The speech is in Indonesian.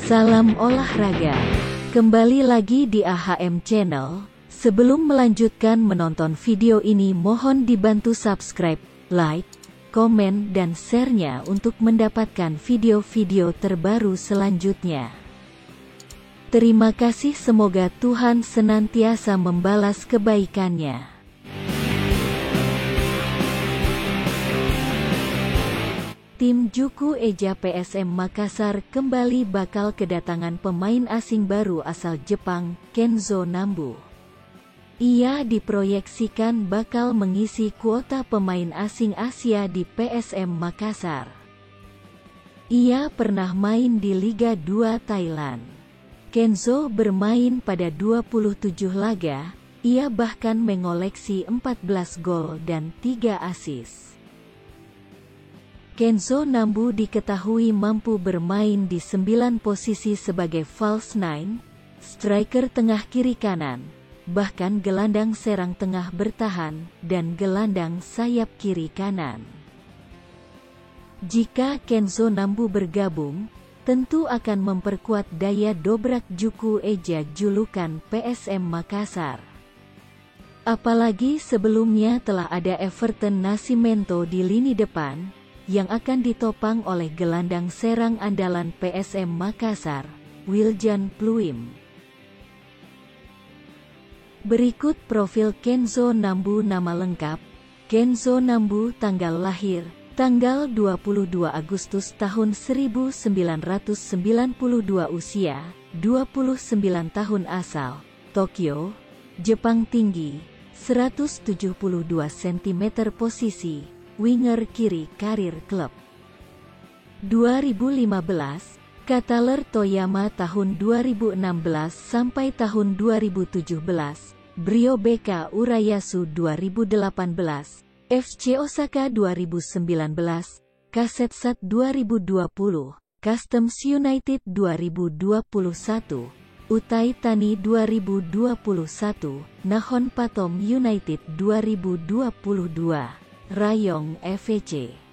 Salam olahraga. Kembali lagi di AHM Channel. Sebelum melanjutkan menonton video ini, mohon dibantu subscribe, like, komen, dan share-nya untuk mendapatkan video-video terbaru selanjutnya. Terima kasih, semoga Tuhan senantiasa membalas kebaikannya. Tim Juku Eja PSM Makassar kembali bakal kedatangan pemain asing baru asal Jepang, Kenzo Nambu. Ia diproyeksikan bakal mengisi kuota pemain asing Asia di PSM Makassar. Ia pernah main di Liga 2 Thailand. Kenzo bermain pada 27 laga, ia bahkan mengoleksi 14 gol dan 3 assist. Kenzo Nambu diketahui mampu bermain di 9 posisi sebagai false nine, striker tengah kiri kanan, bahkan gelandang serang tengah bertahan, dan gelandang sayap kiri kanan. Jika Kenzo Nambu bergabung, tentu akan memperkuat daya dobrak Juku Eja julukan PSM Makassar. Apalagi sebelumnya telah ada Everton Nascimento di lini depan, yang akan ditopang oleh gelandang serang andalan PSM Makassar, Wiljan Pluim. Berikut profil Kenzo Nambu. Nama lengkap: Kenzo Nambu. Tanggal lahir: tanggal 22 Agustus tahun 1992. Usia: 29 tahun. Asal Tokyo, Jepang. Tinggi: 172 cm. Posisi winger kiri. Karir klub 2015 Kataler Toyama tahun 2016 sampai tahun 2017, Brio BK Urayasu 2018, FC Osaka 2019, Kasetsat 2020, Customs United 2021, Utai Tani 2021, Nahon Pathom United 2022, Rayong FC.